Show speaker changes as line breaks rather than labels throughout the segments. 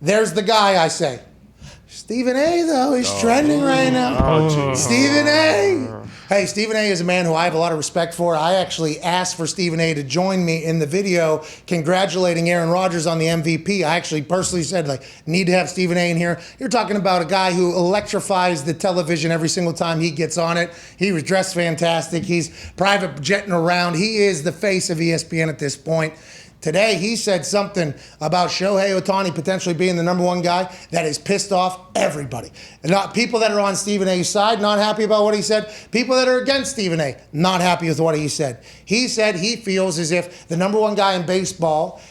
There's the guy I say. Stephen A, though, he's trending right now. Stephen A. Hey, Stephen A is a man who I have a lot of respect for. I actually asked for Stephen A to join me in the video congratulating Aaron Rodgers on the MVP. I actually personally said, need to have Stephen A in here. You're talking about a guy who electrifies the television every single time he gets on it. He was dressed fantastic. He's private jetting around. He is the face of ESPN at this point. Today, he said something about Shohei Ohtani potentially being the number one guy that has pissed off everybody. Not people that are on Stephen A's side, not happy about what he said. People that are against Stephen A, not happy with what he said. He said he feels as if the number one guy in baseball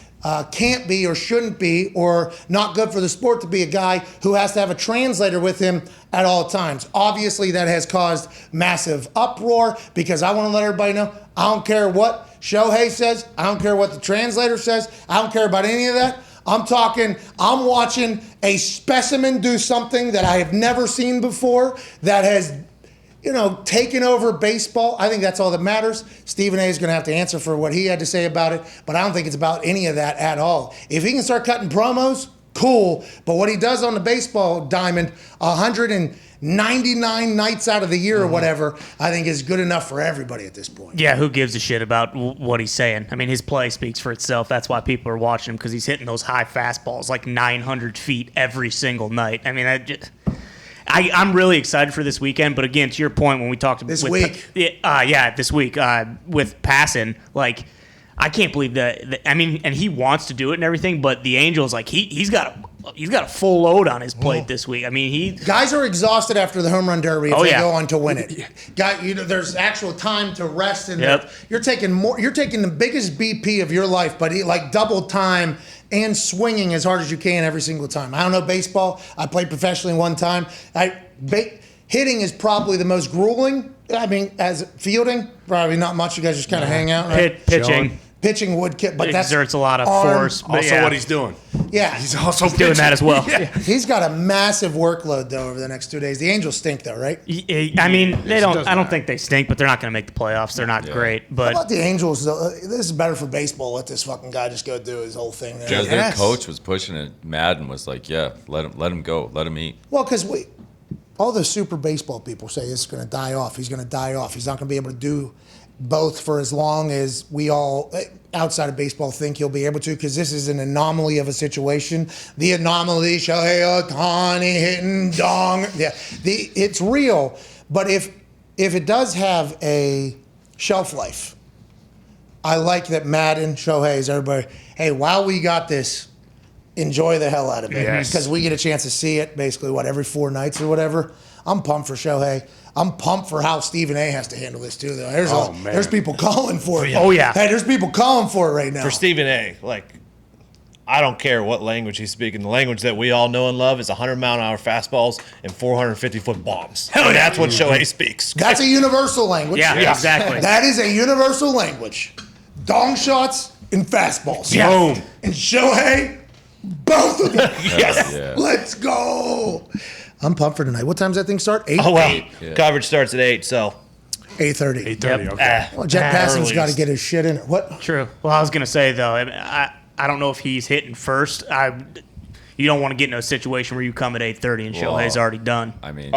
can't be or shouldn't be or not good for the sport to be a guy who has to have a translator with him at all times. Obviously, that has caused massive uproar because I want to let everybody know I don't care what Shohei says. I don't care what the translator says. I don't care about any of that. I'm watching a specimen do something that I have never seen before that has, taken over baseball. I think that's all that matters. Stephen A is going to have to answer for what he had to say about it, but I don't think it's about any of that at all. If he can start cutting promos, cool. But what he does on the baseball diamond, 199 nights out of the year or whatever, I think is good enough for everybody at this point.
Yeah, who gives a shit about what he's saying? I mean, his play speaks for itself. That's why people are watching him, because he's hitting those high fastballs like 900 feet every single night. I mean, I'm really excited for this weekend. But again, to your point, when we talked
this week,
this week with passing, I can't believe that. I mean, and he wants to do it and everything, but the Angels, he's got a full load on his plate this week. I mean,
guys are exhausted after the home run derby if they go on to win it. There's actual time to rest in there. You're taking the biggest BP of your life, but double time and swinging as hard as you can every single time. I don't know baseball. I played professionally one time. Hitting is probably the most grueling. I mean, as fielding, probably not much. You guys just kind of hang out. Right? Pitching would kick, but that
exerts a lot of force.
Also, what he's doing.
Yeah,
he's also
doing that as well.
Yeah. He's got a massive workload though over the next 2 days. The Angels stink though, right?
I mean, they don't. I don't think they stink, but they're not going to make the playoffs. They're not great. But
how about the Angels? This is better for baseball. Let this fucking guy just go do his whole thing.
Because their coach was pushing it. Madden was like, let him go, let him eat.
Well, because all the super baseball people say this is going to die off. He's going to die off. He's not going to be able to do both for as long as we all outside of baseball think he'll be able to, because this is an anomaly of a situation. The anomaly, Shohei Ohtani hitting dong. Yeah, it's real. But if it does have a shelf life, I like that Madden, Shohei's, everybody, hey, while we got this, enjoy the hell out of it. Because we get a chance to see it basically, every 4 nights or whatever. I'm pumped for Shohei. I'm pumped for how Stephen A has to handle this too, though. There's people calling for it.
Oh, yeah.
Hey, there's people calling for it right now.
For Stephen A, I don't care what language he's speaking. The language that we all know and love is 100-mile-an-hour fastballs and 450-foot bombs. Hell, that's what Shohei speaks.
That's a universal language.
Yeah, exactly.
That is a universal language. Dong shots and fastballs.
Yeah.
Boom.
And Shohei, both of them.
Yes.
Yeah.
Let's go. I'm pumped for tonight. What time does that thing start? 8?
Oh, well.
8, yeah.
Coverage starts at 8, so.
8:30.
8:30,
okay.
Well, Jet Passon's got to get his shit in. What?
True. Well, I was going to say, though, I don't know if he's hitting first. You don't want to get in a situation where you come at 8:30 and Shohei's already done.
I mean,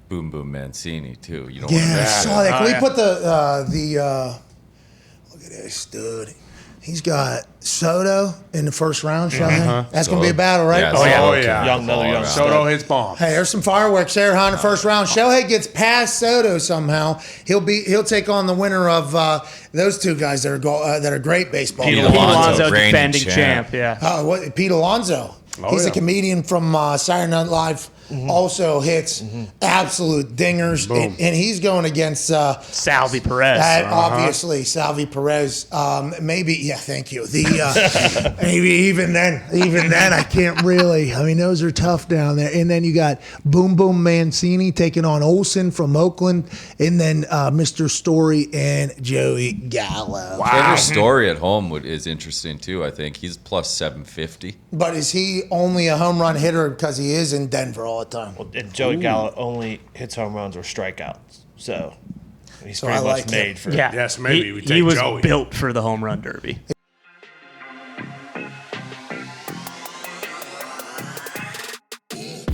Boom Boom Mancini, too. You don't
Yeah,
want
I
to
saw that. Can we put look at this dude. He's got Soto in the first round, Shohei. That's going to be a battle, right?
Yeah,
Another young
Soto hits bomb.
Hey, there's some fireworks there, in the first round. Shohei gets past Soto somehow. He'll take on the winner of those two guys that are great baseball.
Pete
Alonso,
Alonso,
defending
reigning
champ. Yeah.
Pete Alonso. He's a comedian from Saturday Night Live. Also hits absolute dingers, and he's going against
Salvi Perez.
Obviously, Salvi Perez. Maybe, thank you. Maybe even then, I can't really. I mean, those are tough down there. And then you got Boom Boom Mancini taking on Olsen from Oakland, and then Mr. Story and Joey Gallo.
Wow. Trevor Story at home is interesting too. I think he's plus 750.
But is he only a home run hitter because he is in Denver all the time?
Well, and Joey Gallo only hits home runs or strikeouts, so he's pretty
I
much
like
made for.
Yeah.
Yes, maybe we take
he was
Joey.
built for the home run derby.